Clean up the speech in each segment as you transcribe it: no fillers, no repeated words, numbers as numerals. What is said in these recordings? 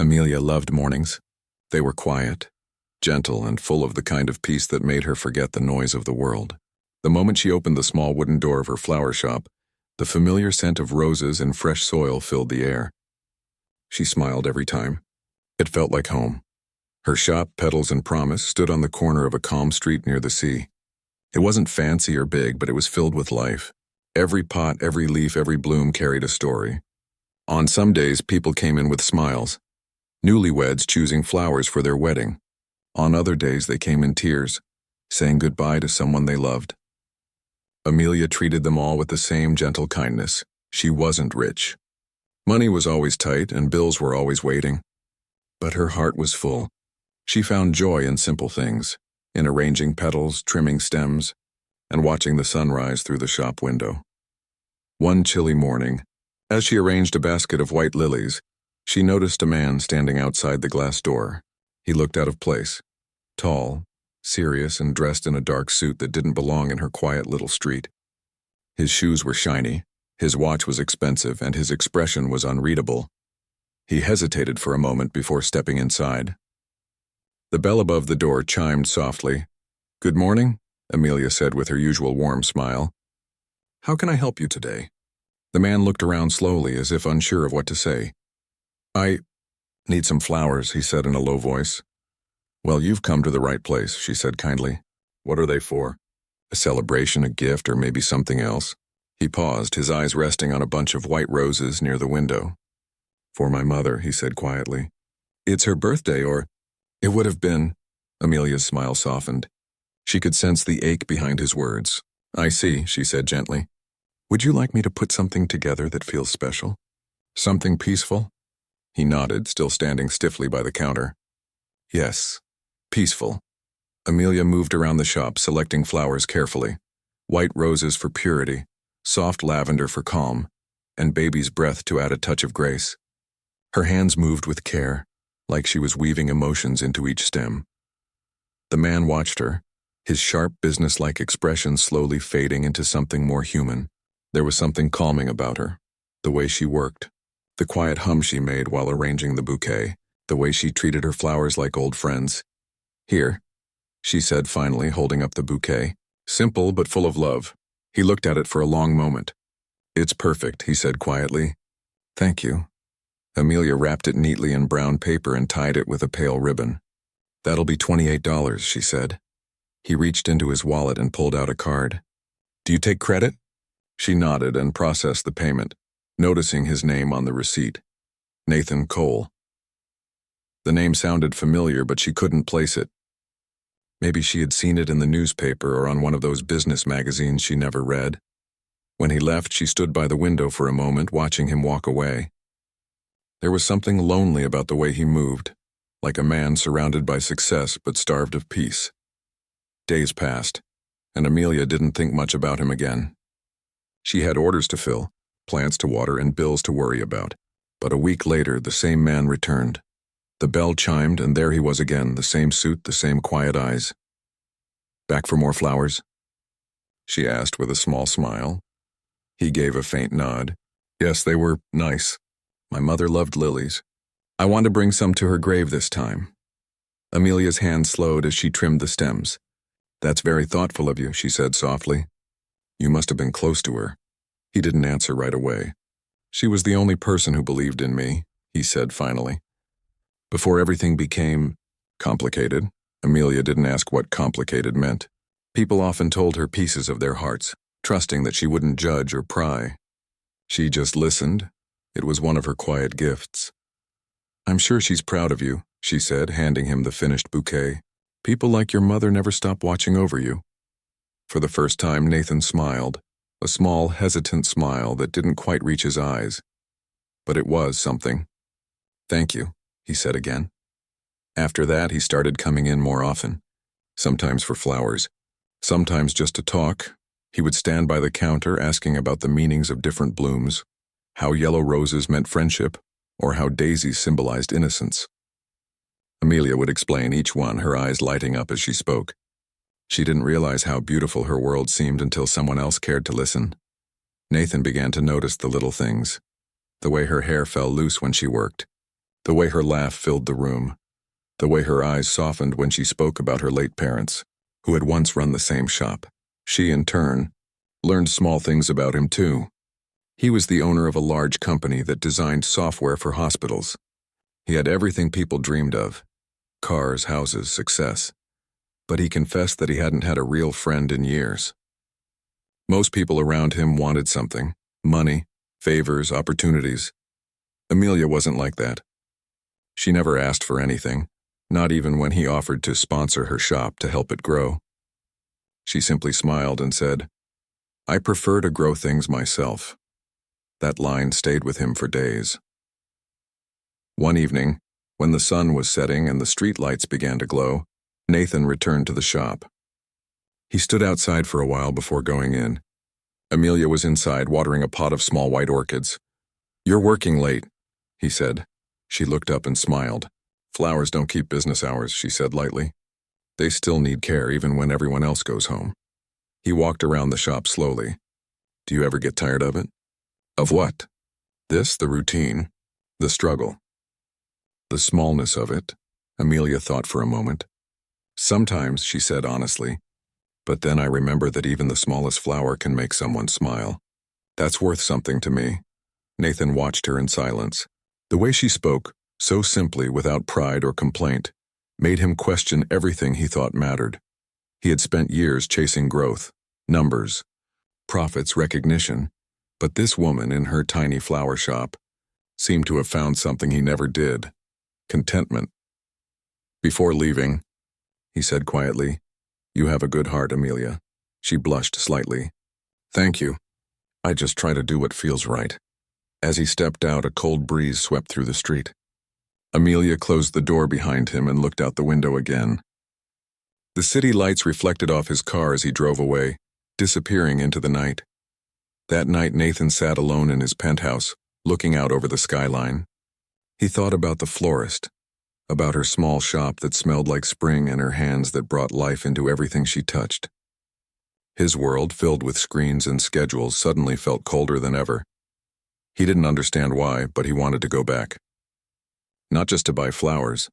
Amelia loved mornings. They were quiet, gentle, and full of the kind of peace that made her forget the noise of the world. The moment she opened the small wooden door of her flower shop, the familiar scent of roses and fresh soil filled the air. She smiled every time. It felt like home. Her shop, Petals and Promise, stood on the corner of a calm street near the sea. It wasn't fancy or big, but it was filled with life. Every pot, every leaf, every bloom carried a story. On some days, people came in with smiles, newlyweds choosing flowers for their wedding. On other days, they came in tears, saying goodbye to someone they loved. Amelia treated them all with the same gentle kindness. She wasn't rich. Money was always tight and bills were always waiting. But her heart was full. She found joy in simple things, in arranging petals, trimming stems, and watching the sun rise through the shop window. One chilly morning, as she arranged a basket of white lilies, she noticed a man standing outside the glass door. He looked out of place, tall, serious, and dressed in a dark suit that didn't belong in her quiet little street. His shoes were shiny, his watch was expensive, and his expression was unreadable. He hesitated for a moment before stepping inside. The bell above the door chimed softly. "Good morning," Amelia said with her usual warm smile. "How can I help you today?" The man looked around slowly, as if unsure of what to say. "I need some flowers," he said in a low voice. "Well, you've come to the right place," she said kindly. "What are they for? A celebration, a gift, or maybe something else?" He paused, his eyes resting on a bunch of white roses near the window. "For my mother," he said quietly. "It's her birthday, or—" "It would have been—" Amelia's smile softened. She could sense the ache behind his words. "I see," she said gently. "Would you like me to put something together that feels special? Something peaceful?" He nodded, still standing stiffly by the counter. "Yes, peaceful." Amelia moved around the shop, selecting flowers carefully. White roses for purity, soft lavender for calm, and baby's breath to add a touch of grace. Her hands moved with care, like she was weaving emotions into each stem. The man watched her, his sharp, businesslike expression slowly fading into something more human. There was something calming about her. The way she worked, the quiet hum she made while arranging the bouquet, the way she treated her flowers like old friends. "Here," she said finally, holding up the bouquet. Simple but full of love. He looked at it for a long moment. "It's perfect," he said quietly. "Thank you." Amelia wrapped it neatly in brown paper and tied it with a pale ribbon. "That'll be $28, she said. He reached into his wallet and pulled out a card. "Do you take credit?" She nodded and processed the payment, noticing his name on the receipt. Nathan Cole. The name sounded familiar, but she couldn't place it. Maybe she had seen it in the newspaper or on one of those business magazines she never read. When he left, she stood by the window for a moment, watching him walk away. There was something lonely about the way he moved, like a man surrounded by success but starved of peace. Days passed, and Amelia didn't think much about him again. She had orders to fill, plants to water, and bills to worry about. But a week later, the same man returned. The bell chimed, and there he was again, the same suit, the same quiet eyes. "Back for more flowers?" she asked with a small smile. He gave a faint nod. "Yes, they were nice. My mother loved lilies. I want to bring some to her grave this time." Amelia's hand slowed as she trimmed the stems. "That's very thoughtful of you," she said softly. "You must have been close to her." He didn't answer right away. "She was the only person who believed in me," he said finally. Before everything became complicated, Amelia didn't ask what complicated meant. People often told her pieces of their hearts, trusting that she wouldn't judge or pry. She just listened. It was one of her quiet gifts. "I'm sure she's proud of you," she said, handing him the finished bouquet. "People like your mother never stop watching over you." For the first time, Nathan smiled, a small, hesitant smile that didn't quite reach his eyes. But it was something. "Thank you," he said again. After that, he started coming in more often, sometimes for flowers, sometimes just to talk. He would stand by the counter asking about the meanings of different blooms, how yellow roses meant friendship, or how daisies symbolized innocence. Amelia would explain each one, her eyes lighting up as she spoke. She didn't realize how beautiful her world seemed until someone else cared to listen. Nathan began to notice the little things, the way her hair fell loose when she worked, The way her laugh filled the room. The way her eyes softened when she spoke about her late parents, who had once run the same shop. She, in turn, learned small things about him too. He was the owner of a large company that designed software for hospitals. He had everything people dreamed of: cars, houses, success. But he confessed that he hadn't had a real friend in years. Most people around him wanted something: money, favors, opportunities. Amelia wasn't like that. She never asked for anything, not even when he offered to sponsor her shop to help it grow. She simply smiled and said, "I prefer to grow things myself." That line stayed with him for days. One evening, when the sun was setting and the street lights began to glow, Nathan returned to the shop. He stood outside for a while before going in. Amelia was inside watering a pot of small white orchids. "You're working late," he said. She looked up and smiled. "Flowers don't keep business hours," she said lightly. "They still need care even when everyone else goes home." He walked around the shop slowly. "Do you ever get tired of it?" "Of what?" "This, the routine, the struggle." The smallness of it, Amelia thought for a moment. "Sometimes," she said honestly, "but then I remember that even the smallest flower can make someone smile. That's worth something to me." Nathan watched her in silence. The way she spoke, so simply without pride or complaint, made him question everything he thought mattered. He had spent years chasing growth, numbers, profits, recognition, but this woman in her tiny flower shop seemed to have found something he never did: contentment. "Before leaving," he said quietly, "you have a good heart, Amelia." She blushed slightly. "Thank you. I just try to do what feels right." As he stepped out, a cold breeze swept through the street. Amelia closed the door behind him and looked out the window again. The city lights reflected off his car as he drove away, disappearing into the night. That night, Nathan sat alone in his penthouse, looking out over the skyline. He thought about the florist, about her small shop that smelled like spring and her hands that brought life into everything she touched. His world, filled with screens and schedules, suddenly felt colder than ever. He didn't understand why, but he wanted to go back. Not just to buy flowers,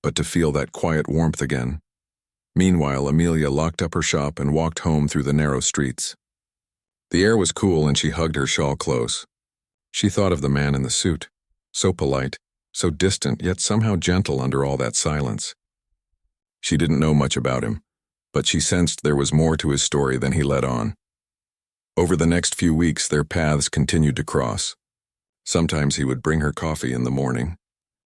but to feel that quiet warmth again. Meanwhile, Amelia locked up her shop and walked home through the narrow streets. The air was cool and she hugged her shawl close. She thought of the man in the suit, so polite, so distant, yet somehow gentle under all that silence. She didn't know much about him, but she sensed there was more to his story than he let on. Over the next few weeks, their paths continued to cross. Sometimes he would bring her coffee in the morning.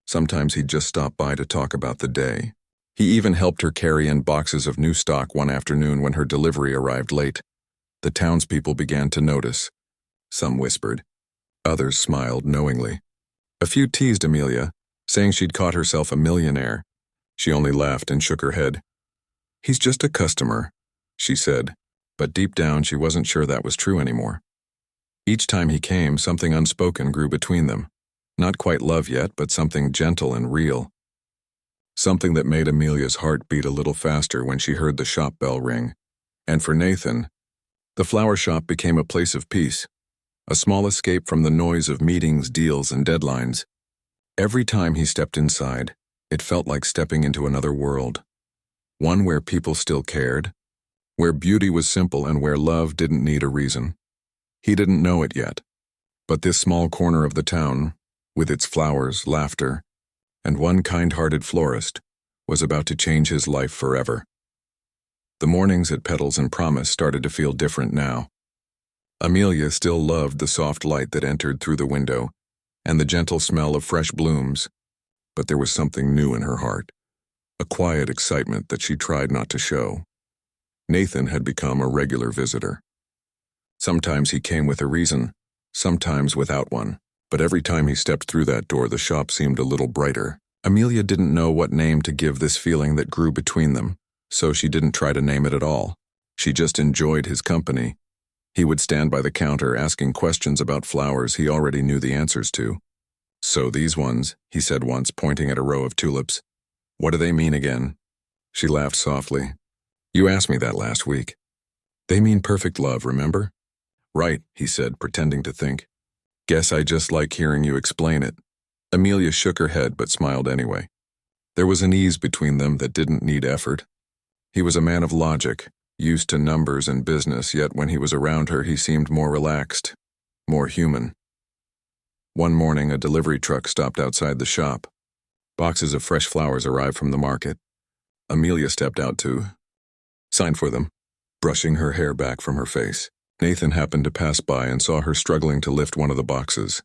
Sometimes he'd just stop by to talk about the day. He even helped her carry in boxes of new stock one afternoon when her delivery arrived late. The townspeople began to notice. Some whispered. Others smiled knowingly. A few teased Amelia, saying she'd caught herself a millionaire. She only laughed and shook her head. "He's just a customer," she said, but deep down she wasn't sure that was true anymore. Each time he came, something unspoken grew between them. Not quite love yet, but something gentle and real. Something that made Amelia's heart beat a little faster when she heard the shop bell ring. And for Nathan, the flower shop became a place of peace, a small escape from the noise of meetings, deals, and deadlines. Every time he stepped inside, it felt like stepping into another world. One where people still cared, where beauty was simple and where love didn't need a reason. He didn't know it yet, but this small corner of the town, with its flowers, laughter, and one kind-hearted florist, was about to change his life forever. The mornings at Petals and Promise started to feel different now. Amelia still loved the soft light that entered through the window and the gentle smell of fresh blooms, but there was something new in her heart, a quiet excitement that she tried not to show. Nathan had become a regular visitor. Sometimes he came with a reason, sometimes without one, but every time he stepped through that door, the shop seemed a little brighter. Amelia didn't know what name to give this feeling that grew between them, so she didn't try to name it at all. She just enjoyed his company. He would stand by the counter asking questions about flowers he already knew the answers to. "So these ones," he said once, pointing at a row of tulips. "What do they mean again?" She laughed softly. "You asked me that last week." "They mean perfect love, remember?" "Right," he said, pretending to think. "Guess I just like hearing you explain it." Amelia shook her head but smiled anyway. There was an ease between them that didn't need effort. He was a man of logic, used to numbers and business, yet when he was around her he seemed more relaxed, more human. One morning a delivery truck stopped outside the shop. Boxes of fresh flowers arrived from the market. Amelia stepped out to sign for them, brushing her hair back from her face. Nathan happened to pass by and saw her struggling to lift one of the boxes.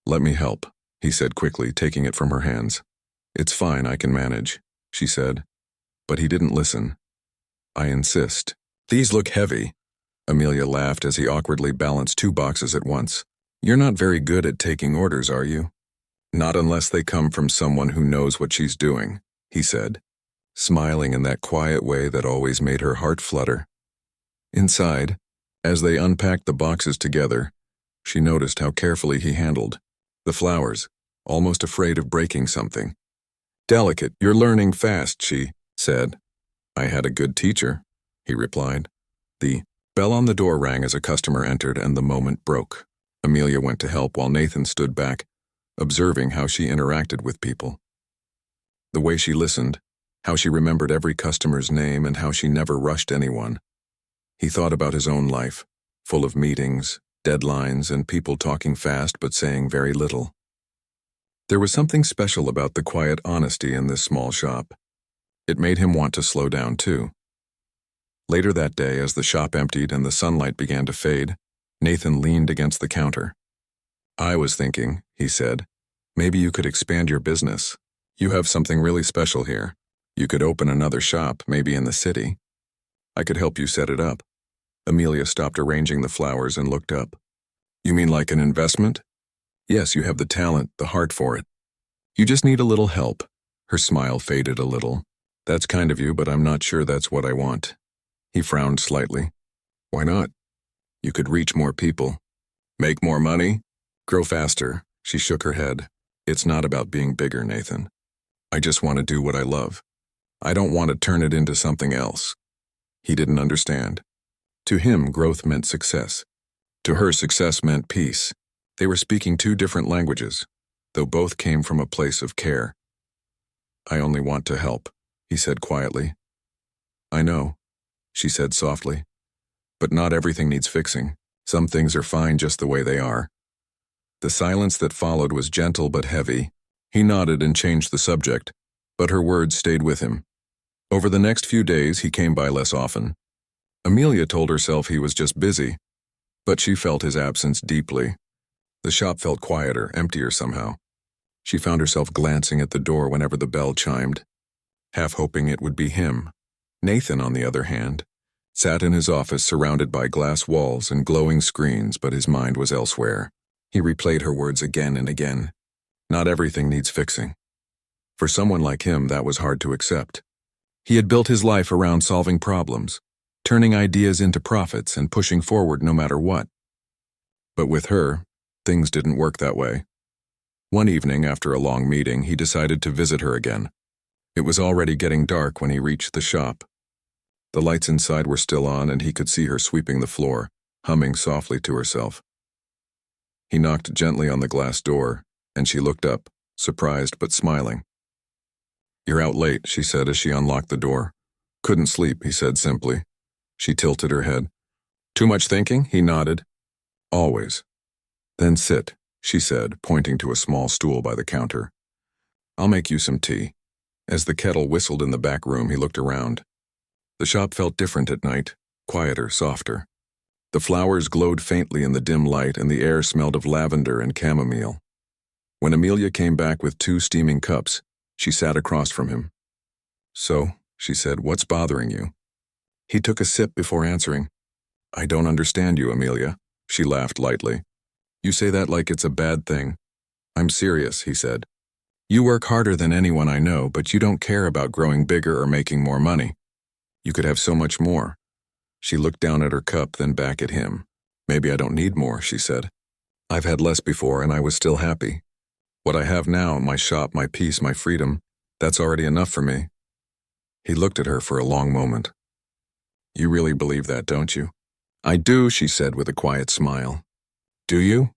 "Let me help," he said quickly, taking it from her hands. "It's fine, I can manage," she said. But he didn't listen. "I insist." "These look heavy." Amelia laughed as he awkwardly balanced two boxes at once. "You're not very good at taking orders, are you?" "Not unless they come from someone who knows what she's doing," he said, smiling in that quiet way that always made her heart flutter. Inside, as they unpacked the boxes together, she noticed how carefully he handled the flowers, almost afraid of breaking something. "Delicate, you're learning fast," she said. "I had a good teacher," he replied. The bell on the door rang as a customer entered, and the moment broke. Amelia went to help while Nathan stood back, observing how she interacted with people. The way she listened, how she remembered every customer's name, and how she never rushed anyone. He thought about his own life, full of meetings, deadlines, and people talking fast but saying very little. There was something special about the quiet honesty in this small shop. It made him want to slow down too. Later that day, as the shop emptied and the sunlight began to fade, Nathan leaned against the counter. "I was thinking," he said, "maybe you could expand your business. You have something really special here. You could open another shop, maybe in the city. I could help you set it up." Amelia stopped arranging the flowers and looked up. "You mean like an investment?" "Yes, you have the talent, the heart for it. You just need a little help." Her smile faded a little. "That's kind of you, but I'm not sure that's what I want." He frowned slightly. "Why not? You could reach more people. Make more money? Grow faster." She shook her head. "It's not about being bigger, Nathan. I just want to do what I love. I don't want to turn it into something else." He didn't understand. To him, growth meant success. To her, success meant peace. They were speaking two different languages, though both came from a place of care. "I only want to help," he said quietly. "I know," she said softly. "But not everything needs fixing. Some things are fine just the way they are." The silence that followed was gentle but heavy. He nodded and changed the subject, but her words stayed with him. Over the next few days, he came by less often. Amelia told herself he was just busy, but she felt his absence deeply. The shop felt quieter, emptier somehow. She found herself glancing at the door whenever the bell chimed, half hoping it would be him. Nathan, on the other hand, sat in his office surrounded by glass walls and glowing screens, but his mind was elsewhere. He replayed her words again and again. Not everything needs fixing. For someone like him, that was hard to accept. He had built his life around solving problems, turning ideas into profits and pushing forward no matter what. But with her, things didn't work that way. One evening, after a long meeting, he decided to visit her again. It was already getting dark when he reached the shop. The lights inside were still on, and he could see her sweeping the floor, humming softly to herself. He knocked gently on the glass door, and she looked up, surprised but smiling. "You're out late," she said as she unlocked the door. "Couldn't sleep," he said simply. She tilted her head. "Too much thinking?" He nodded. "Always." "Then sit," she said, pointing to a small stool by the counter. "I'll make you some tea." As the kettle whistled in the back room, he looked around. The shop felt different at night, quieter, softer. The flowers glowed faintly in the dim light, and the air smelled of lavender and chamomile. When Amelia came back with 2 steaming cups, she sat across from him. "So," she said, "what's bothering you?" He took a sip before answering. "I don't understand you, Amelia." She laughed lightly. "You say that like it's a bad thing." "I'm serious," he said. "You work harder than anyone I know, but you don't care about growing bigger or making more money. You could have so much more." She looked down at her cup, then back at him. "Maybe I don't need more," she said. "I've had less before, and I was still happy. What I have now, my shop, my peace, my freedom, that's already enough for me." He looked at her for a long moment. "You really believe that, don't you?" "I do," she said with a quiet smile. "Do you?"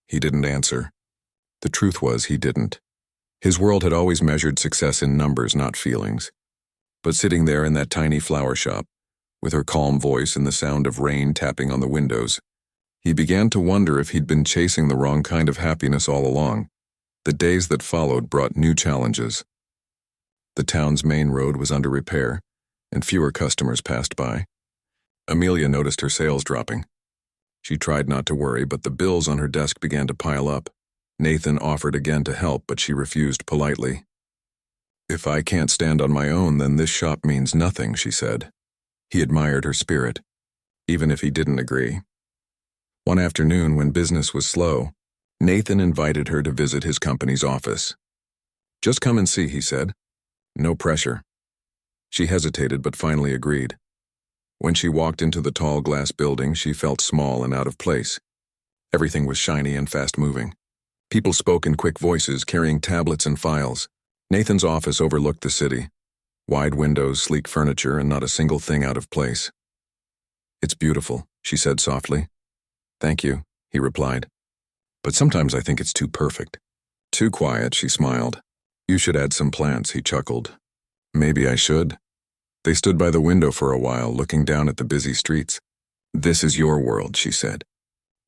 He didn't answer. The truth was, he didn't. His world had always measured success in numbers, not feelings. But sitting there in that tiny flower shop, with her calm voice and the sound of rain tapping on the windows, he began to wonder if he'd been chasing the wrong kind of happiness all along. The days that followed brought new challenges. The town's main road was under repair, and fewer customers passed by. Amelia noticed her sales dropping. She tried not to worry, but the bills on her desk began to pile up. Nathan offered again to help, but she refused politely. "If I can't stand on my own, then this shop means nothing," she said. He admired her spirit, even if he didn't agree. One afternoon, when business was slow, Nathan invited her to visit his company's office. "Just come and see," he said. "No pressure." She hesitated, but finally agreed. When she walked into the tall glass building, she felt small and out of place. Everything was shiny and fast-moving. People spoke in quick voices, carrying tablets and files. Nathan's office overlooked the city. Wide windows, sleek furniture, and not a single thing out of place. "It's beautiful," she said softly. "Thank you," he replied. "But sometimes I think it's too perfect." "Too quiet," she smiled. "You should add some plants," he chuckled. "Maybe I should." They stood by the window for a while, looking down at the busy streets. "This is your world," she said.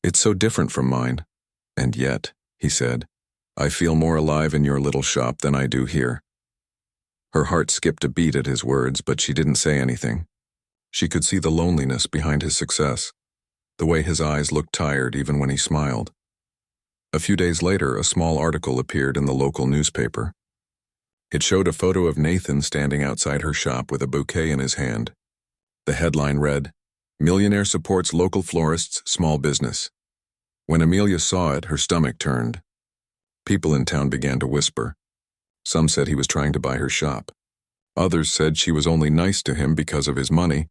"It's so different from mine. And yet," he said, "I feel more alive in your little shop than I do here." Her heart skipped a beat at his words, but she didn't say anything. She could see the loneliness behind his success, the way his eyes looked tired even when he smiled. A few days later, a small article appeared in the local newspaper. It showed a photo of Nathan standing outside her shop with a bouquet in his hand. The headline read, "Millionaire supports local florist's small business." When Amelia saw it, her stomach turned. People in town began to whisper. Some said he was trying to buy her shop. Others said she was only nice to him because of his money.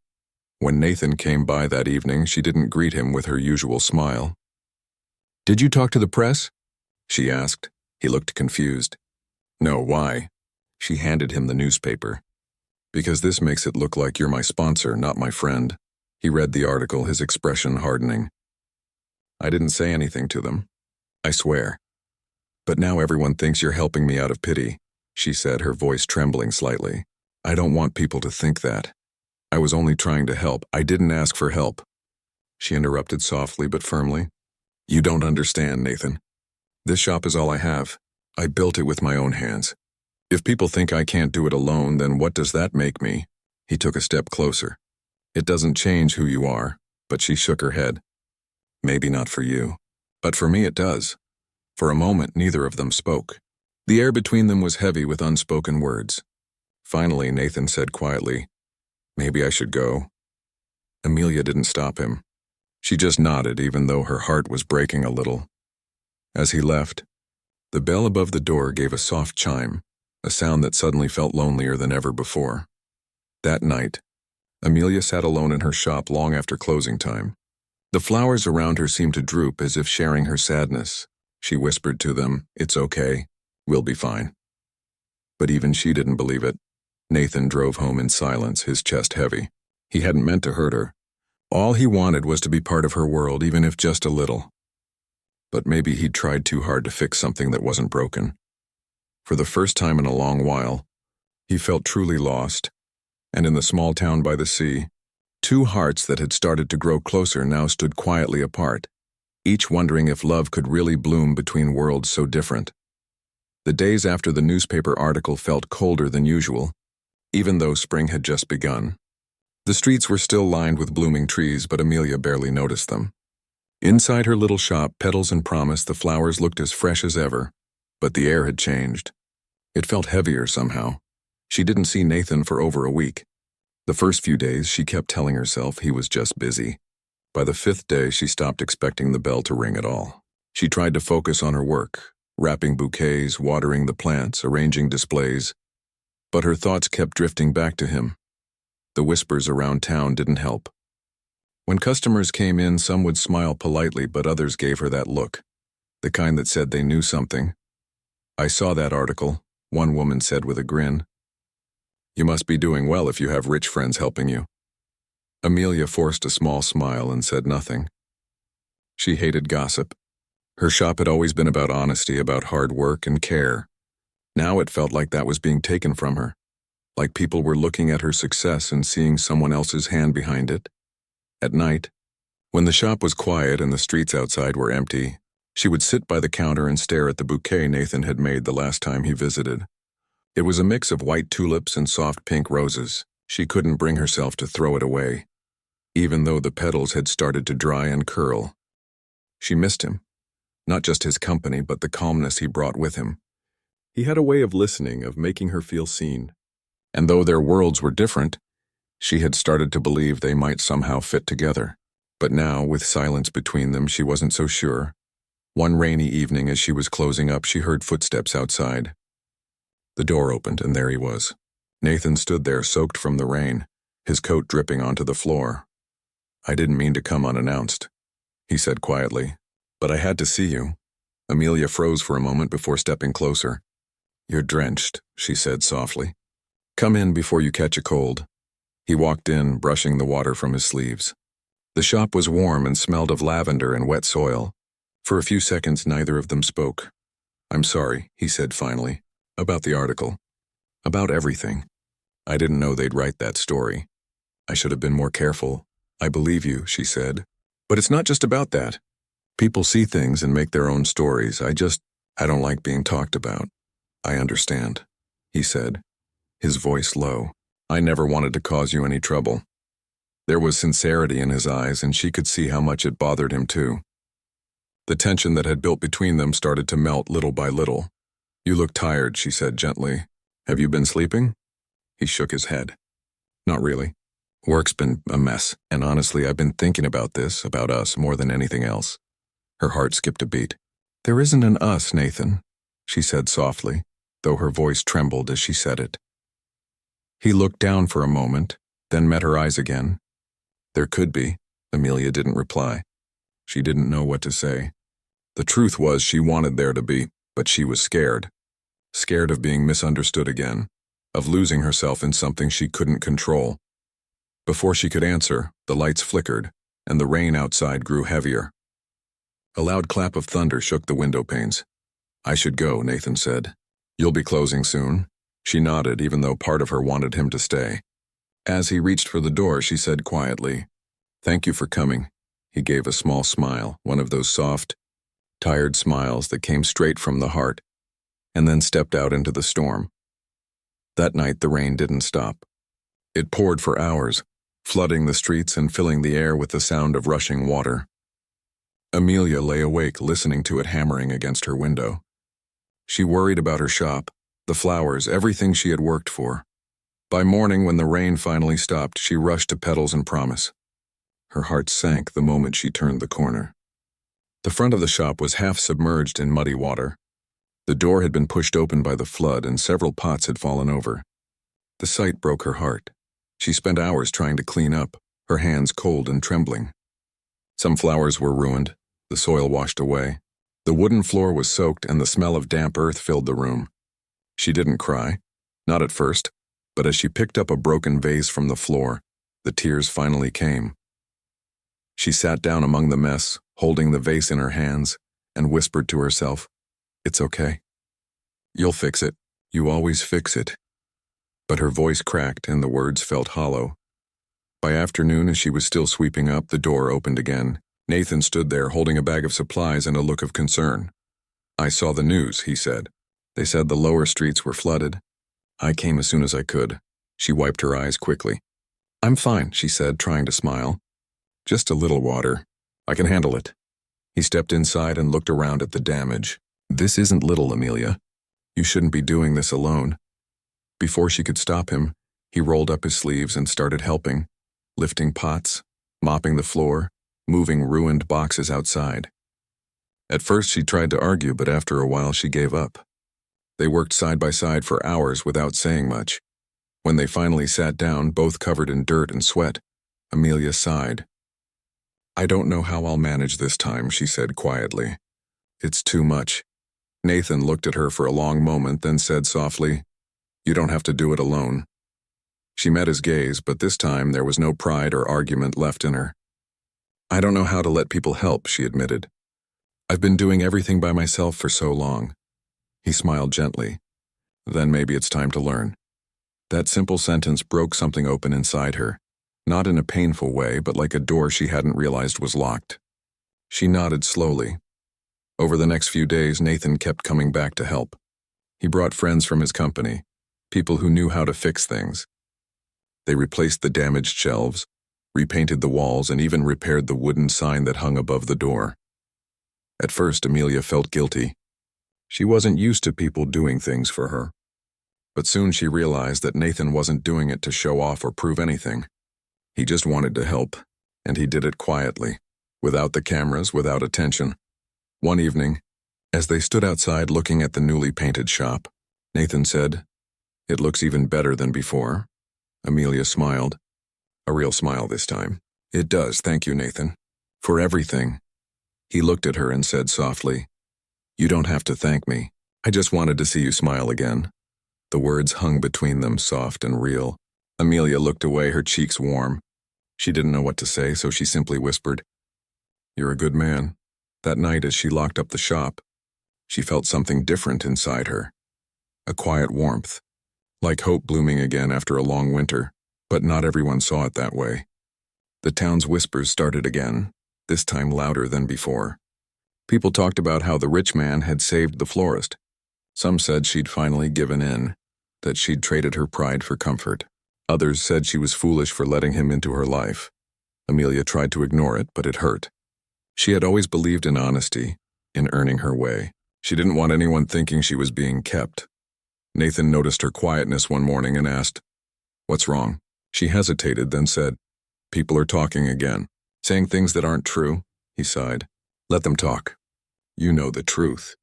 When Nathan came by that evening, she didn't greet him with her usual smile. "Did you talk to the press?" she asked. He looked confused. "No, why?" She handed him the newspaper. "Because this makes it look like you're my sponsor, not my friend." He read the article, his expression hardening. "I didn't say anything to them. I swear. But now everyone thinks you're helping me out of pity," she said, her voice trembling slightly. "I don't want people to think that. I was only trying to help. I didn't ask for help." She interrupted softly but firmly. "You don't understand, Nathan. This shop is all I have. I built it with my own hands. If people think I can't do it alone, then what does that make me?" He took a step closer. "It doesn't change who you are," but she shook her head. "Maybe not for you. But for me it does." For a moment, neither of them spoke. The air between them was heavy with unspoken words. Finally, Nathan said quietly, "Maybe I should go." Amelia didn't stop him. She just nodded, even though her heart was breaking a little. As he left, the bell above the door gave a soft chime, a sound that suddenly felt lonelier than ever before. That night, Amelia sat alone in her shop long after closing time. The flowers around her seemed to droop as if sharing her sadness. She whispered to them, "It's okay. We'll be fine." But even she didn't believe it. Nathan drove home in silence, his chest heavy. He hadn't meant to hurt her. All he wanted was to be part of her world, even if just a little. But maybe he'd tried too hard to fix something that wasn't broken. For the first time in a long while, he felt truly lost, and in the small town by the sea, two hearts that had started to grow closer now stood quietly apart, each wondering if love could really bloom between worlds so different. The days after the newspaper article felt colder than usual, even though spring had just begun. The streets were still lined with blooming trees, but Amelia barely noticed them. Inside her little shop, Petals and Promise, the flowers looked as fresh as ever, but the air had changed. It felt heavier somehow. She didn't see Nathan for over a week. The first few days, she kept telling herself he was just busy. By the fifth day, she stopped expecting the bell to ring at all. She tried to focus on her work, wrapping bouquets, watering the plants, arranging displays. But her thoughts kept drifting back to him. The whispers around town didn't help. When customers came in, some would smile politely, but others gave her that look, the kind that said they knew something. "I saw that article," one woman said with a grin. "You must be doing well if you have rich friends helping you." Amelia forced a small smile and said nothing. She hated gossip. Her shop had always been about honesty, about hard work and care. Now it felt like that was being taken from her, like people were looking at her success and seeing someone else's hand behind it. At night, when the shop was quiet and the streets outside were empty, she would sit by the counter and stare at the bouquet Nathan had made the last time he visited. It was a mix of white tulips and soft pink roses. She couldn't bring herself to throw it away, even though the petals had started to dry and curl. She missed him, not just his company, but the calmness he brought with him. He had a way of listening, of making her feel seen. And though their worlds were different, she had started to believe they might somehow fit together. But now, with silence between them, she wasn't so sure. One rainy evening, as she was closing up, she heard footsteps outside. The door opened, and there he was. Nathan stood there, soaked from the rain, his coat dripping onto the floor. "I didn't mean to come unannounced," he said quietly, "but I had to see you." Amelia froze for a moment before stepping closer. "You're drenched," she said softly. "Come in before you catch a cold." He walked in, brushing the water from his sleeves. The shop was warm and smelled of lavender and wet soil. For a few seconds, neither of them spoke. "I'm sorry," he said finally, "about the article. About everything. I didn't know they'd write that story. I should have been more careful." "I believe you," she said. "But it's not just about that. People see things and make their own stories. I don't like being talked about." "I understand," he said, his voice low. "I never wanted to cause you any trouble." There was sincerity in his eyes, and she could see how much it bothered him too. The tension that had built between them started to melt little by little. "You look tired," she said gently. "Have you been sleeping?" He shook his head. "Not really. Work's been a mess, and honestly, I've been thinking about this, about us, more than anything else." Her heart skipped a beat. "There isn't an us, Nathan," she said softly, though her voice trembled as she said it. He looked down for a moment, then met her eyes again. "There could be." Amelia didn't reply. She didn't know what to say. The truth was she wanted there to be, but she was scared. Scared of being misunderstood again, of losing herself in something she couldn't control. Before she could answer, the lights flickered, and the rain outside grew heavier. A loud clap of thunder shook the window panes. "I should go," Nathan said. "You'll be closing soon?" She nodded, even though part of her wanted him to stay. As he reached for the door, she said quietly, "Thank you for coming." He gave a small smile, one of those soft, tired smiles that came straight from the heart, and then stepped out into the storm. That night, the rain didn't stop. It poured for hours, flooding the streets and filling the air with the sound of rushing water. Amelia lay awake, listening to it hammering against her window. She worried about her shop, the flowers, everything she had worked for. By morning, when the rain finally stopped, she rushed to Petals and Promise. Her heart sank the moment she turned the corner. The front of the shop was half submerged in muddy water. The door had been pushed open by the flood, and several pots had fallen over. The sight broke her heart. She spent hours trying to clean up, her hands cold and trembling. Some flowers were ruined, the soil washed away. The wooden floor was soaked, and the smell of damp earth filled the room. She didn't cry, not at first, but as she picked up a broken vase from the floor, the tears finally came. She sat down among the mess, holding the vase in her hands, and whispered to herself, "It's okay. You'll fix it. You always fix it." But her voice cracked and the words felt hollow. By afternoon, as she was still sweeping up, the door opened again. Nathan stood there holding a bag of supplies and a look of concern. "I saw the news," he said. "They said the lower streets were flooded. I came as soon as I could." She wiped her eyes quickly. "I'm fine," she said, trying to smile. "Just a little water. I can handle it." He stepped inside and looked around at the damage. "This isn't little, Amelia. You shouldn't be doing this alone." Before she could stop him, he rolled up his sleeves and started helping, lifting pots, mopping the floor, moving ruined boxes outside. At first she tried to argue, but after a while she gave up. They worked side by side for hours without saying much. When they finally sat down, both covered in dirt and sweat, Amelia sighed. "I don't know how I'll manage this time," she said quietly. "It's too much." Nathan looked at her for a long moment, then said softly, "You don't have to do it alone." She met his gaze, but this time there was no pride or argument left in her. "I don't know how to let people help," she admitted. "I've been doing everything by myself for so long." He smiled gently. Then maybe it's time to learn. That simple sentence broke something open inside her, not in a painful way, but like a door she hadn't realized was locked. She nodded slowly. Over the next few days, Nathan kept coming back to help. He brought friends from his company, people who knew how to fix things. They replaced the damaged shelves, repainted the walls, and even repaired the wooden sign that hung above the door. At first, Amelia felt guilty. She wasn't used to people doing things for her. But soon she realized that Nathan wasn't doing it to show off or prove anything. He just wanted to help, and he did it quietly, without the cameras, without attention. One evening, as they stood outside looking at the newly painted shop, Nathan said, "It looks even better than before." Amelia smiled. A real smile this time. "It does, thank you, Nathan. For everything." He looked at her and said softly, "You don't have to thank me. I just wanted to see you smile again." The words hung between them, soft and real. Amelia looked away, her cheeks warm. She didn't know what to say, so she simply whispered, "You're a good man." That night, as she locked up the shop, she felt something different inside her. A quiet warmth, like hope blooming again after a long winter, but not everyone saw it that way. The town's whispers started again, this time louder than before. People talked about how the rich man had saved the florist. Some said she'd finally given in, that she'd traded her pride for comfort. Others said she was foolish for letting him into her life. Amelia tried to ignore it, but it hurt. She had always believed in honesty, in earning her way. She didn't want anyone thinking she was being kept. Nathan noticed her quietness one morning and asked, "What's wrong?" She hesitated, then said, "People are talking again, saying things that aren't true." He sighed. "Let them talk. You know the truth.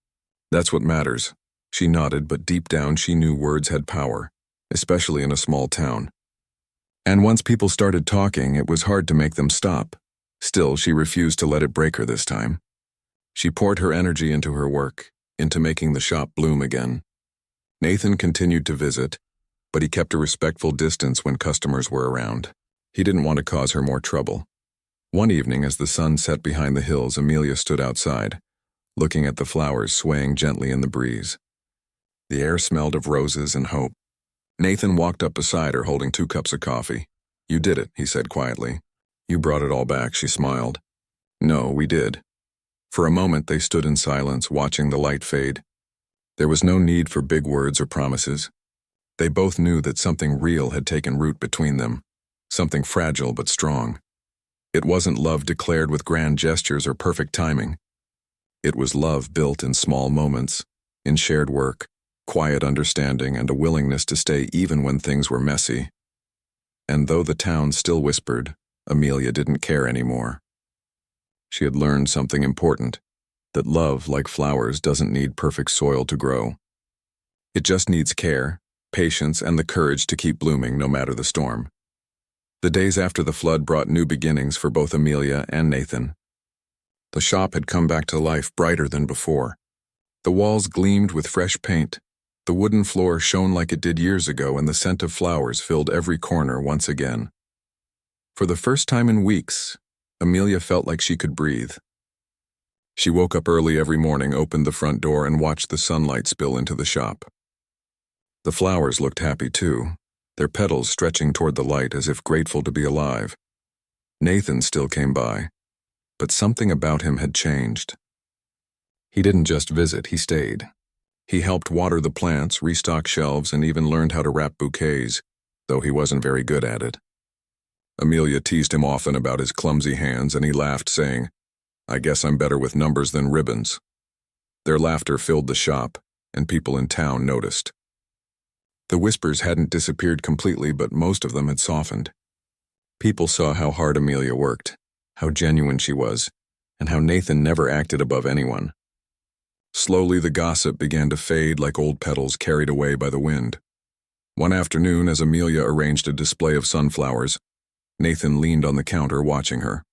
That's what matters." She nodded, but deep down she knew words had power, especially in a small town. And once people started talking, it was hard to make them stop. Still, she refused to let it break her this time. She poured her energy into her work, into making the shop bloom again. Nathan continued to visit, but he kept a respectful distance when customers were around. He didn't want to cause her more trouble. One evening, as the sun set behind the hills, Amelia stood outside, looking at the flowers swaying gently in the breeze. The air smelled of roses and hope. Nathan walked up beside her, holding 2 cups of coffee. "You did it," he said quietly. "You brought it all back," she smiled. "No, we did." For a moment they stood in silence, watching the light fade. There was no need for big words or promises. They both knew that something real had taken root between them, something fragile but strong. It wasn't love declared with grand gestures or perfect timing. It was love built in small moments, in shared work, quiet understanding, and a willingness to stay even when things were messy. And though the town still whispered, Amelia didn't care anymore. She had learned something important, that love, like flowers, doesn't need perfect soil to grow. It just needs care, patience, and the courage to keep blooming no matter the storm. The days after the flood brought new beginnings for both Amelia and Nathan. The shop had come back to life, brighter than before. The walls gleamed with fresh paint. The wooden floor shone like it did years ago, and the scent of flowers filled every corner once again. For the first time in weeks, Amelia felt like she could breathe. She woke up early every morning, opened the front door, and watched the sunlight spill into the shop. The flowers looked happy too, their petals stretching toward the light as if grateful to be alive. Nathan still came by, but something about him had changed. He didn't just visit, he stayed. He helped water the plants, restock shelves, and even learned how to wrap bouquets, though he wasn't very good at it. Amelia teased him often about his clumsy hands, and he laughed, saying, "I guess I'm better with numbers than ribbons." Their laughter filled the shop, and people in town noticed. The whispers hadn't disappeared completely, but most of them had softened. People saw how hard Amelia worked, how genuine she was, and how Nathan never acted above anyone. Slowly the gossip began to fade like old petals carried away by the wind. One afternoon, as Amelia arranged a display of sunflowers, Nathan leaned on the counter watching her.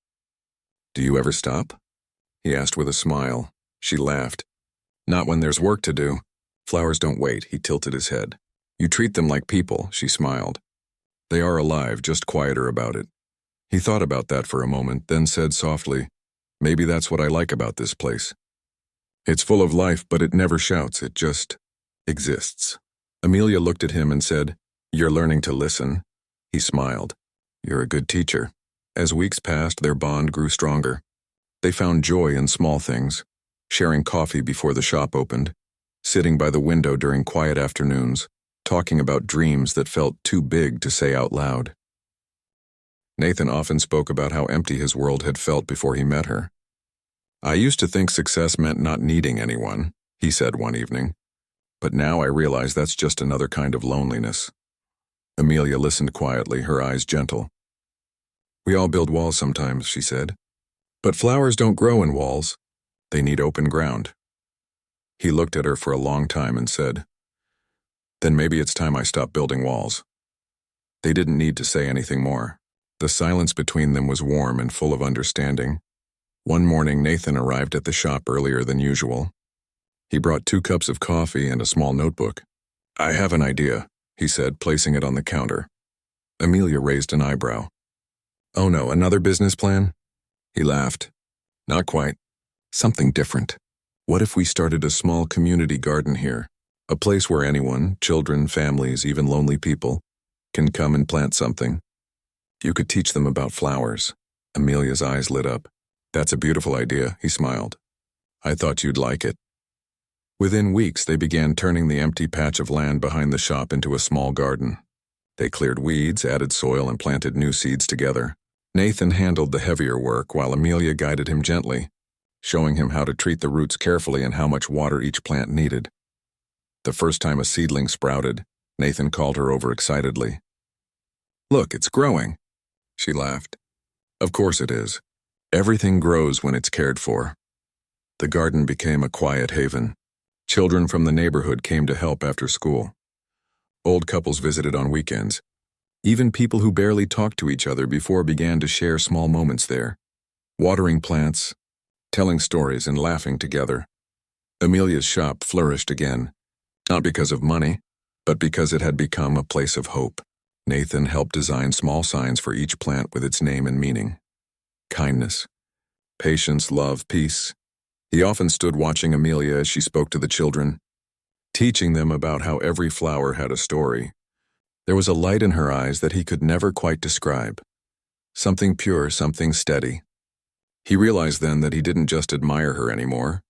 "Do you ever stop?" he asked with a smile. She laughed. "Not when there's work to do. Flowers don't wait," he tilted his head. "You treat them like people," she smiled. "They are alive, just quieter about it." He thought about that for a moment, then said softly, "Maybe that's what I like about this place. It's full of life, but it never shouts, it just exists." Amelia looked at him and said, "You're learning to listen." He smiled. "You're a good teacher." As weeks passed, their bond grew stronger. They found joy in small things, sharing coffee before the shop opened, sitting by the window during quiet afternoons, talking about dreams that felt too big to say out loud. Nathan often spoke about how empty his world had felt before he met her. "I used to think success meant not needing anyone," he said one evening. "But now I realize that's just another kind of loneliness." Amelia listened quietly, her eyes gentle. "We all build walls sometimes," she said. "But flowers don't grow in walls. They need open ground." He looked at her for a long time and said, "Then maybe it's time I stop building walls." They didn't need to say anything more. The silence between them was warm and full of understanding. One morning, Nathan arrived at the shop earlier than usual. He brought 2 cups of coffee and a small notebook. "I have an idea," he said, placing it on the counter. Amelia raised an eyebrow. "Oh no, another business plan?" He laughed. "Not quite. Something different. What if we started a small community garden here? A place where anyone, children, families, even lonely people, can come and plant something. You could teach them about flowers." Amelia's eyes lit up. "That's a beautiful idea," he smiled. "I thought you'd like it." Within weeks, they began turning the empty patch of land behind the shop into a small garden. They cleared weeds, added soil, and planted new seeds together. Nathan handled the heavier work while Amelia guided him gently, showing him how to treat the roots carefully and how much water each plant needed. The first time a seedling sprouted, Nathan called her over excitedly. "Look, it's growing." She laughed. "Of course it is. Everything grows when it's cared for." The garden became a quiet haven. Children from the neighborhood came to help after school. Old couples visited on weekends. Even people who barely talked to each other before began to share small moments there, watering plants, telling stories, and laughing together. Amelia's shop flourished again, not because of money, but because it had become a place of hope. Nathan helped design small signs for each plant with its name and meaning. Kindness, patience, love, peace. He often stood watching Amelia as she spoke to the children, teaching them about how every flower had a story. There was a light in her eyes that he could never quite describe. Something pure, something steady. He realized then that he didn't just admire her anymore.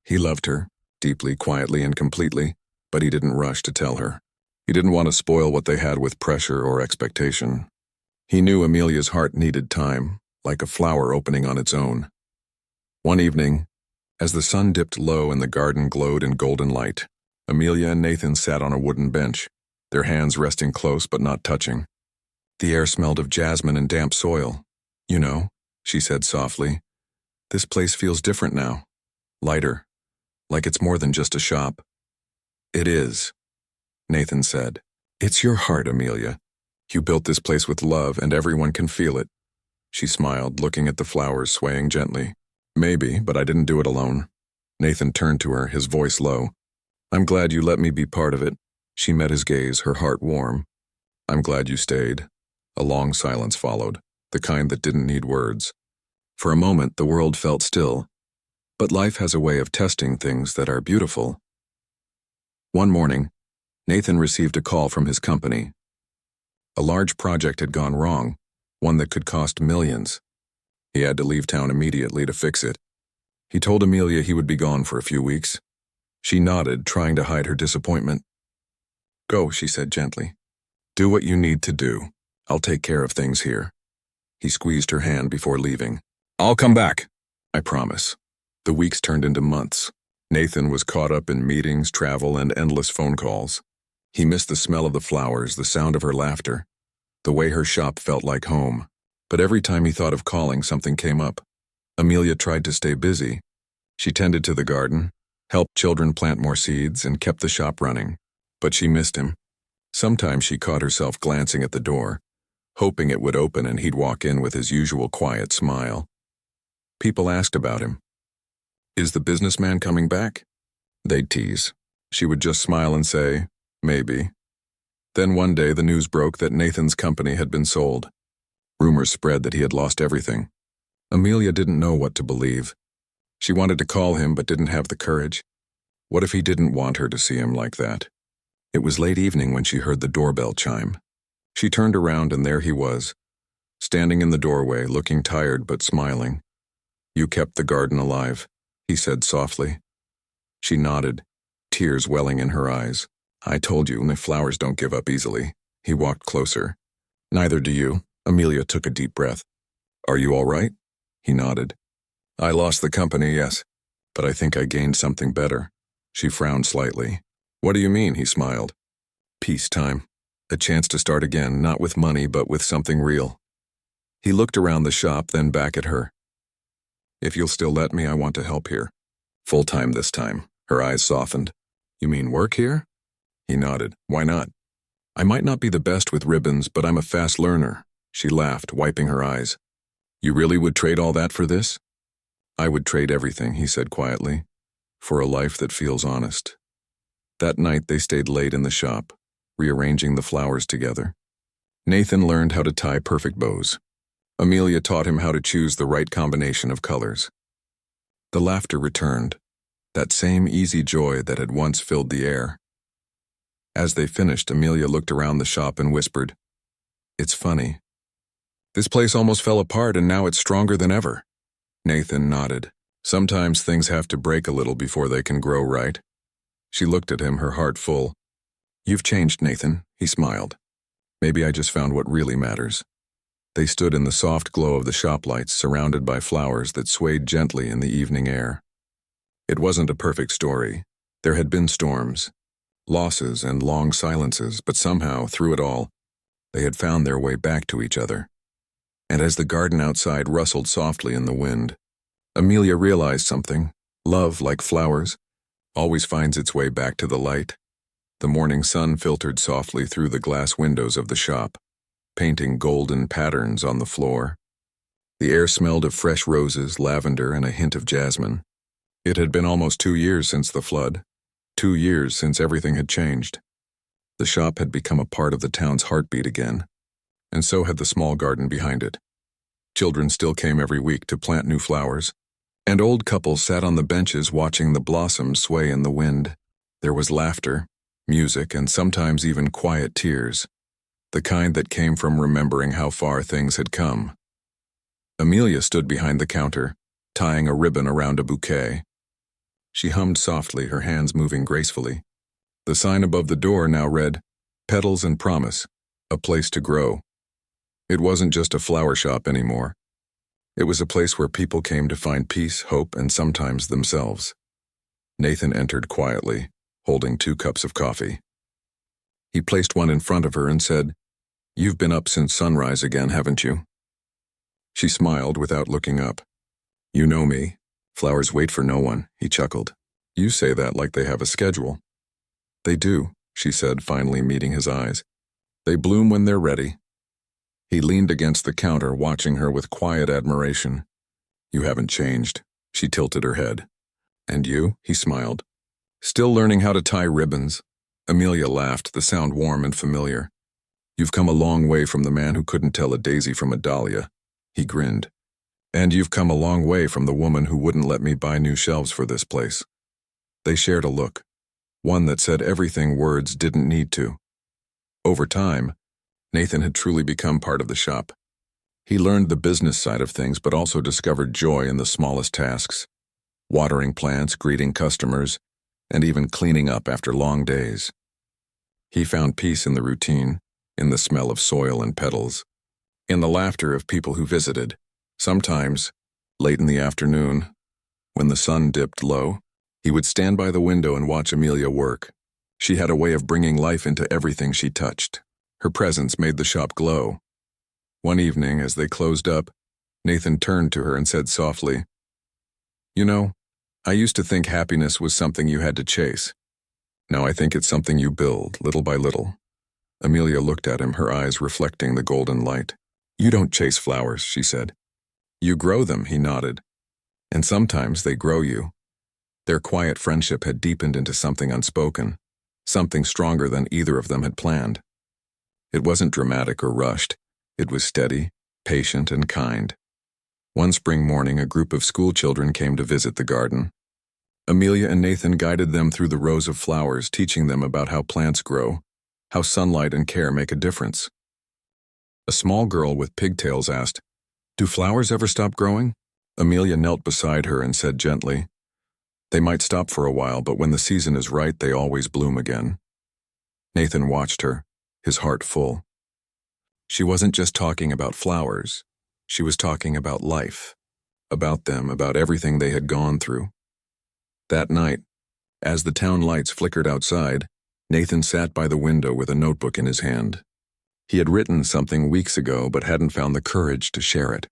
He loved her, deeply, quietly, and completely, but he didn't rush to tell her. He didn't want to spoil what they had with pressure or expectation. He knew Amelia's heart needed time, like a flower opening on its own. One evening, as the sun dipped low and the garden glowed in golden light, Amelia and Nathan sat on a wooden bench, their hands resting close but not touching. The air smelled of jasmine and damp soil. "You know," she said softly, "this place feels different now. Lighter, like it's more than just a shop." "It is," Nathan said. "It's your heart, Amelia. You built this place with love, and everyone can feel it." She smiled, looking at the flowers swaying gently. "Maybe, but I didn't do it alone." Nathan turned to her, his voice low. "I'm glad you let me be part of it." She met his gaze, her heart warm. "I'm glad you stayed." A long silence followed, the kind that didn't need words. For a moment, the world felt still. But life has a way of testing things that are beautiful. One morning, Nathan received a call from his company. A large project had gone wrong, one that could cost millions. He had to leave town immediately to fix it. He told Amelia he would be gone for a few weeks. She nodded, trying to hide her disappointment. "Go," she said gently. "Do what you need to do. I'll take care of things here." He squeezed her hand before leaving. "I'll come back, I promise." The weeks turned into months. Nathan was caught up in meetings, travel, and endless phone calls. He missed the smell of the flowers, the sound of her laughter, the way her shop felt like home. But every time he thought of calling, something came up. Amelia tried to stay busy. She tended to the garden, helped children plant more seeds, and kept the shop running. But she missed him. Sometimes she caught herself glancing at the door, hoping it would open and he'd walk in with his usual quiet smile. People asked about him. "Is the businessman coming back?" They'd tease. She would just smile and say, "Maybe." Then one day the news broke that Nathan's company had been sold. Rumors spread that he had lost everything. Amelia didn't know what to believe. She wanted to call him but didn't have the courage. What if he didn't want her to see him like that? It was late evening when she heard the doorbell chime. She turned around and there he was, standing in the doorway, looking tired but smiling. "You kept the garden alive," he said softly. She nodded, tears welling in her eyes. "I told you, the flowers don't give up easily." He walked closer. "Neither do you." Amelia took a deep breath. "Are you all right?" He nodded. "I lost the company, yes, but I think I gained something better." She frowned slightly. "What do you mean?" He smiled. "Peacetime. A chance to start again, not with money, but with something real." He looked around the shop, then back at her. "If you'll still let me, I want to help here. Full-time this time." Her eyes softened. "You mean work here?" He nodded. "Why not? I might not be the best with ribbons, but I'm a fast learner." She laughed, wiping her eyes. "You really would trade all that for this?" "I would trade everything," he said quietly, "for a life that feels honest." That night they stayed late in the shop, rearranging the flowers together. Nathan learned how to tie perfect bows. Amelia taught him how to choose the right combination of colors. The laughter returned, that same easy joy that had once filled the air. As they finished, Amelia looked around the shop and whispered, "It's funny. This place almost fell apart and now it's stronger than ever." Nathan nodded. "Sometimes things have to break a little before they can grow, right?" She looked at him, her heart full. "You've changed, Nathan," he smiled. "Maybe I just found what really matters." They stood in the soft glow of the shop lights, surrounded by flowers that swayed gently in the evening air. It wasn't a perfect story. There had been storms, losses, and long silences, but somehow, through it all, they had found their way back to each other. And as the garden outside rustled softly in the wind, Amelia realized something. Love, like flowers, always finds its way back to the light. The morning sun filtered softly through the glass windows of the shop, painting golden patterns on the floor. The air smelled of fresh roses, lavender, and a hint of jasmine. It had been almost 2 years since the flood, 2 years since everything had changed. The shop had become a part of the town's heartbeat again, and so had the small garden behind it. Children still came every week to plant new flowers, and old couples sat on the benches watching the blossoms sway in the wind. There was laughter, music, and sometimes even quiet tears, the kind that came from remembering how far things had come. Amelia stood behind the counter, tying a ribbon around a bouquet. She hummed softly, her hands moving gracefully. The sign above the door now read, "Petals and Promise, a place to grow." It wasn't just a flower shop anymore. It was a place where people came to find peace, hope, and sometimes themselves. Nathan entered quietly, holding 2 cups of coffee. He placed one in front of her and said, "You've been up since sunrise again, haven't you?" She smiled without looking up. "You know me. Flowers wait for no one," he chuckled. "You say that like they have a schedule." "They do," she said, finally meeting his eyes. "They bloom when they're ready." He leaned against the counter, watching her with quiet admiration. "You haven't changed." She tilted her head. "And you?" He smiled. "Still learning how to tie ribbons." Amelia laughed, the sound warm and familiar. "You've come a long way from the man who couldn't tell a daisy from a dahlia." He grinned. "And you've come a long way from the woman who wouldn't let me buy new shelves for this place." They shared a look, one that said everything words didn't need to. Over time, Nathan had truly become part of the shop. He learned the business side of things, but also discovered joy in the smallest tasks: watering plants, greeting customers, and even cleaning up after long days. He found peace in the routine, in the smell of soil and petals, in the laughter of people who visited. Sometimes, late in the afternoon, when the sun dipped low, he would stand by the window and watch Amelia work. She had a way of bringing life into everything she touched. Her presence made the shop glow. One evening, as they closed up, Nathan turned to her and said softly, "You know, I used to think happiness was something you had to chase. Now I think it's something you build, little by little." Amelia looked at him, her eyes reflecting the golden light. "You don't chase flowers," she said. "You grow them," he nodded. "And sometimes they grow you." Their quiet friendship had deepened into something unspoken, something stronger than either of them had planned. It wasn't dramatic or rushed. It was steady, patient, and kind. One spring morning, a group of school children came to visit the garden. Amelia and Nathan guided them through the rows of flowers, teaching them about how plants grow, how sunlight and care make a difference. A small girl with pigtails asked, "Do flowers ever stop growing?" Amelia knelt beside her and said gently, "They might stop for a while, but when the season is right, they always bloom again." Nathan watched her, his heart full. She wasn't just talking about flowers. She was talking about life, about them, about everything they had gone through. That night, as the town lights flickered outside, Nathan sat by the window with a notebook in his hand. He had written something weeks ago but hadn't found the courage to share it.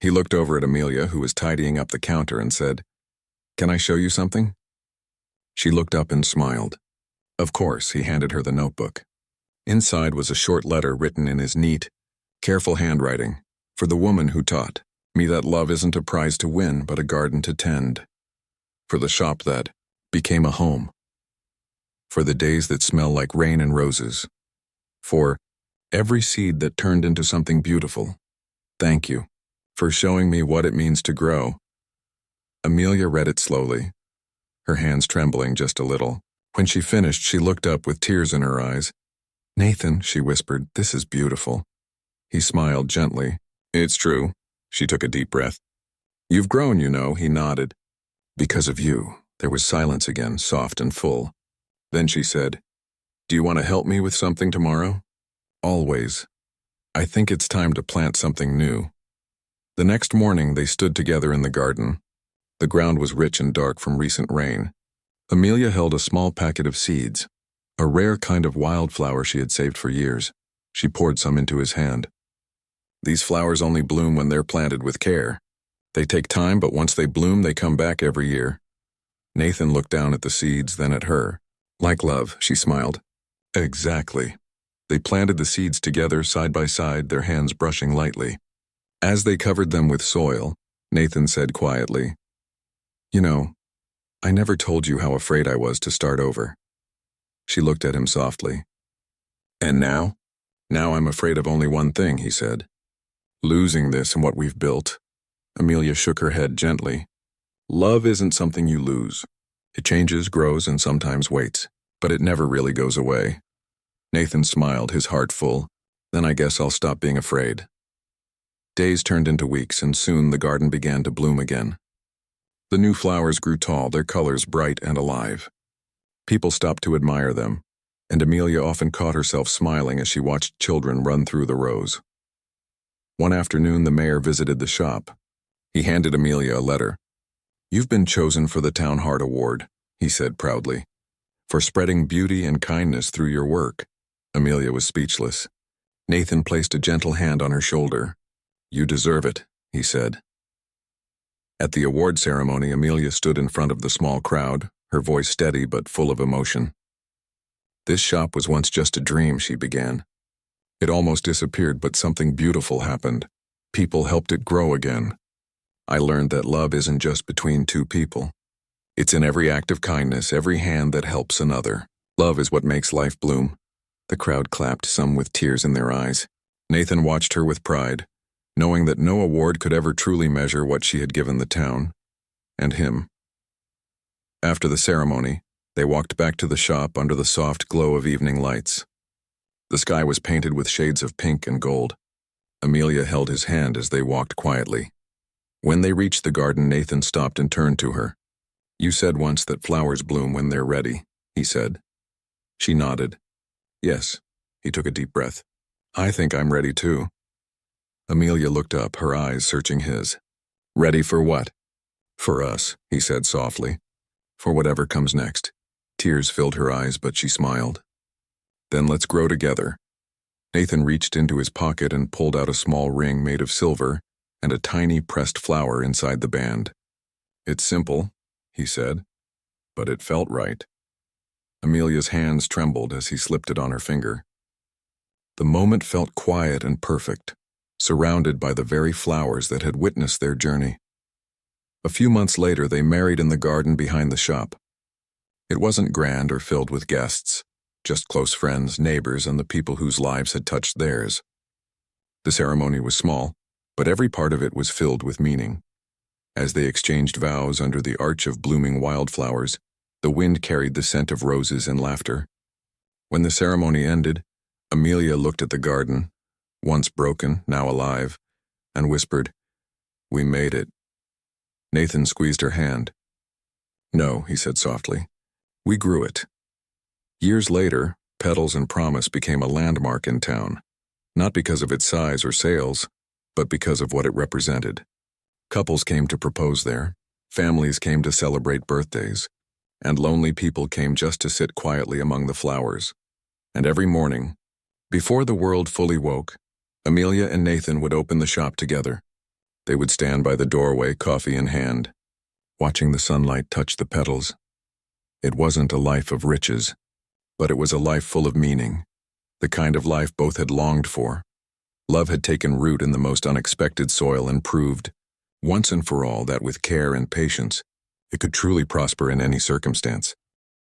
He looked over at Amelia, who was tidying up the counter, and said, "Can I show you something?" She looked up and smiled. Of course, he handed her the notebook. Inside was a short letter written in his neat, careful handwriting, for the woman who taught me that love isn't a prize to win but a garden to tend. For the shop that became a home. For the days that smell like rain and roses. For every seed that turned into something beautiful. Thank you for showing me what it means to grow. Amelia read it slowly, her hands trembling just a little. When she finished, she looked up with tears in her eyes. "Nathan," she whispered, "this is beautiful." He smiled gently. "It's true." She took a deep breath. "You've grown, you know," he nodded. "Because of you." There was silence again, soft and full. Then she said, "Do you want to help me with something tomorrow?" "Always. I think it's time to plant something new." The next morning, they stood together in the garden. The ground was rich and dark from recent rain. Amelia held a small packet of seeds, a rare kind of wildflower she had saved for years. She poured some into his hand. "These flowers only bloom when they're planted with care. They take time, but once they bloom, they come back every year." Nathan looked down at the seeds, then at her. "Like love," she smiled. "Exactly." They planted the seeds together, side by side, their hands brushing lightly. As they covered them with soil, Nathan said quietly, "You know, I never told you how afraid I was to start over." She looked at him softly. "And now?" "Now I'm afraid of only one thing," he said. "Losing this and what we've built." Amelia shook her head gently. "Love isn't something you lose. It changes, grows, and sometimes waits, but it never really goes away." Nathan smiled, his heart full. "Then I guess I'll stop being afraid." Days turned into weeks, and soon the garden began to bloom again. The new flowers grew tall, their colors bright and alive. People stopped to admire them, and Amelia often caught herself smiling as she watched children run through the rows. One afternoon, the mayor visited the shop. He handed Amelia a letter. "You've been chosen for the Town Heart Award," he said proudly, "for spreading beauty and kindness through your work." Amelia was speechless. Nathan placed a gentle hand on her shoulder. "You deserve it," he said. At the award ceremony, Amelia stood in front of the small crowd, her voice steady but full of emotion. "This shop was once just a dream," she began. "It almost disappeared, but something beautiful happened. People helped it grow again. I learned that love isn't just between two people. It's in every act of kindness, every hand that helps another. Love is what makes life bloom." The crowd clapped, some with tears in their eyes. Nathan watched her with pride, knowing that no award could ever truly measure what she had given the town, and him. After the ceremony, they walked back to the shop under the soft glow of evening lights. The sky was painted with shades of pink and gold. Amelia held his hand as they walked quietly. When they reached the garden, Nathan stopped and turned to her. "You said once that flowers bloom when they're ready," he said. She nodded. "Yes." He took a deep breath. "I think I'm ready too." Amelia looked up, her eyes searching his. "Ready for what?" "For us," he said softly. "For whatever comes next." Tears filled her eyes, but she smiled. "Then let's grow together." Nathan reached into his pocket and pulled out a small ring made of silver and a tiny pressed flower inside the band. "It's simple," he said, "but it felt right." Amelia's hands trembled as he slipped it on her finger. The moment felt quiet and perfect, surrounded by the very flowers that had witnessed their journey. A few months later, they married in the garden behind the shop. It wasn't grand or filled with guests, just close friends, neighbors, and the people whose lives had touched theirs. The ceremony was small, but every part of it was filled with meaning. As they exchanged vows under the arch of blooming wildflowers, the wind carried the scent of roses and laughter. When the ceremony ended, Amelia looked at the garden, once broken, now alive, and whispered, "We made it." Nathan squeezed her hand. "No," he said softly. "We grew it." Years later, Petals and Promise became a landmark in town, not because of its size or sales, but because of what it represented. Couples came to propose there, families came to celebrate birthdays, and lonely people came just to sit quietly among the flowers. And every morning, before the world fully woke, Amelia and Nathan would open the shop together. They would stand by the doorway, coffee in hand, watching the sunlight touch the petals. It wasn't a life of riches, but it was a life full of meaning, the kind of life both had longed for. Love had taken root in the most unexpected soil and proved, once and for all, that with care and patience, it could truly prosper in any circumstance.